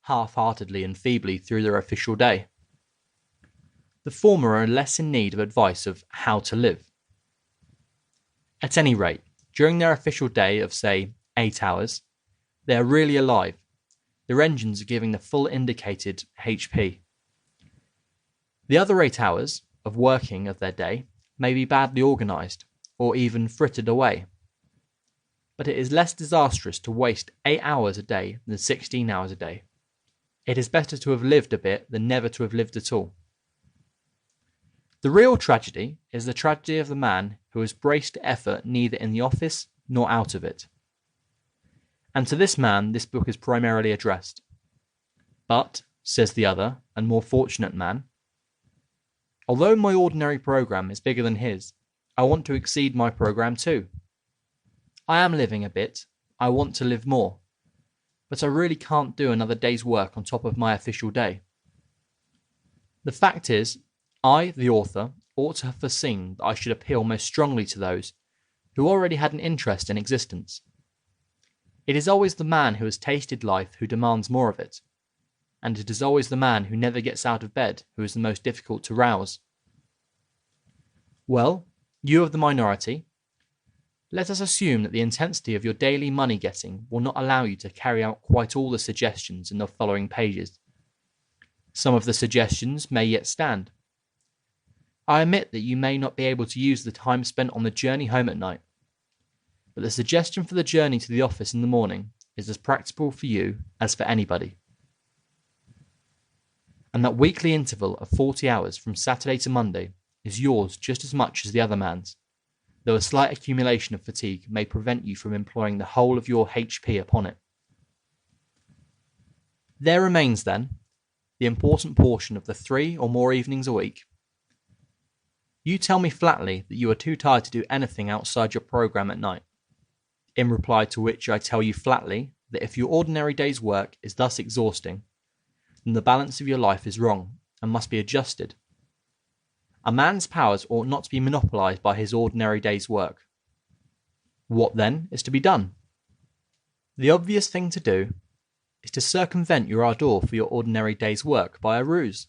half-heartedly and feebly through their official day. The former are less in need of advice of how to live. At any rate, during their official day of, say, 8 hours, they are really alive. Their engines are giving the full indicated HP. The other 8 hours of working of their day may be badly organised, or even frittered away. But it is less disastrous to waste 8 hours a day than 16 hours a day. It is better to have lived a bit than never to have lived at all. The real tragedy is the tragedy of the man who has braced effort neither in the office nor out of it. And to this man this book is primarily addressed. But, says the other and more fortunate man, although my ordinary program is bigger than his, I want to exceed my program too. I am living a bit, I want to live more, but I really can't do another day's work on top of my official day. The fact is, I, the author, ought to have foreseen that I should appeal most strongly to those who already had an interest in existence. It is always the man who has tasted life who demands more of it, and it is always the man who never gets out of bed who is the most difficult to rouse. Well, you of the minority, let us assume that the intensity of your daily money getting will not allow you to carry out quite all the suggestions in the following pages. Some of the suggestions may yet stand. I admit that you may not be able to use the time spent on the journey home at night, but the suggestion for the journey to the office in the morning is as practical for you as for anybody. And that weekly interval of 40 hours from Saturday to Monday is yours just as much as the other man's, though a slight accumulation of fatigue may prevent you from employing the whole of your HP upon it. There remains, then, the important portion of the 3 or more evenings a week. You tell me flatly that you are too tired to do anything outside your program at night, in reply to which I tell you flatly that if your ordinary day's work is thus exhausting, then the balance of your life is wrong and must be adjusted. A man's powers ought not to be monopolised by his ordinary day's work. What then is to be done? The obvious thing to do is to circumvent your ardour for your ordinary day's work by a ruse.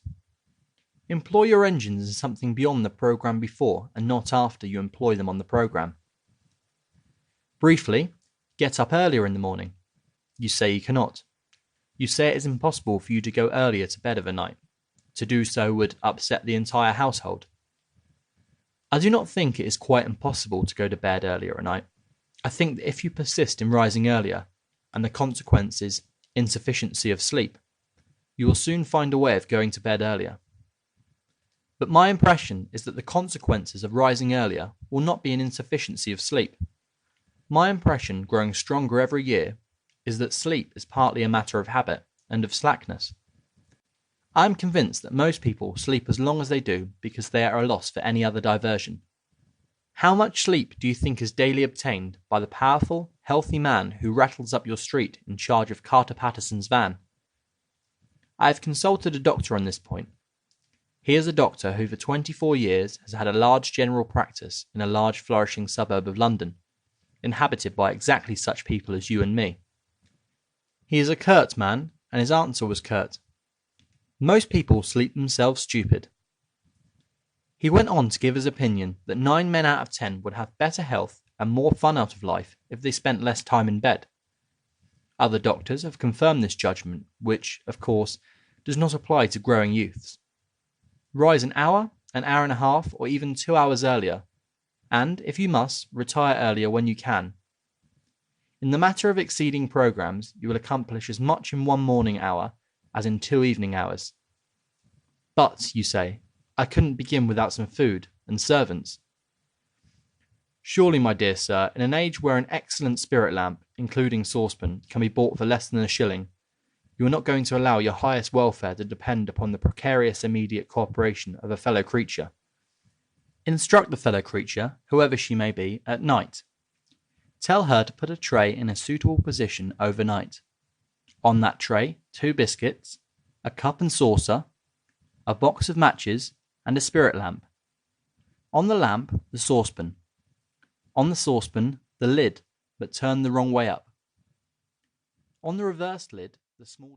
Employ your engines in something beyond the programme before and not after you employ them on the programme. Briefly, get up earlier in the morning. You say you cannot. You say it is impossible for you to go earlier to bed of a night. To do so would upset the entire household. I do not think it is quite impossible to go to bed earlier at night. I think that if you persist in rising earlier, and the consequence is insufficiency of sleep, you will soon find a way of going to bed earlier. But my impression is that the consequences of rising earlier will not be an insufficiency of sleep. My impression, growing stronger every year, is that sleep is partly a matter of habit and of slackness. I am convinced that most people sleep as long as they do because they are at a loss for any other diversion. How much sleep do you think is daily obtained by the powerful, healthy man who rattles up your street in charge of Carter Patterson's van? I have consulted a doctor on this point. He is a doctor who for 24 years has had a large general practice in a large flourishing suburb of London, inhabited by exactly such people as you and me. He is a curt man, and his answer was curt. Most people sleep themselves stupid. He went on to give his opinion that 9 men out of 10 would have better health and more fun out of life if they spent less time in bed. Other doctors have confirmed this judgment, which, of course, does not apply to growing youths. Rise an hour and a half, or even 2 hours earlier, and, if you must, retire earlier when you can. In the matter of exceeding programs, you will accomplish as much in 1 morning hour as in 2 evening hours. But, you say, I couldn't begin without some food and servants. Surely, my dear sir, in an age where an excellent spirit lamp, including saucepan, can be bought for less than a shilling, you are not going to allow your highest welfare to depend upon the precarious immediate cooperation of a fellow creature. Instruct the fellow creature, whoever she may be, at night. Tell her to put a tray in a suitable position overnight. On that tray, 2 biscuits, a cup and saucer, a box of matches, and a spirit lamp. On the lamp, the saucepan. On the saucepan, the lid, but turned the wrong way up. On the reversed lid, the small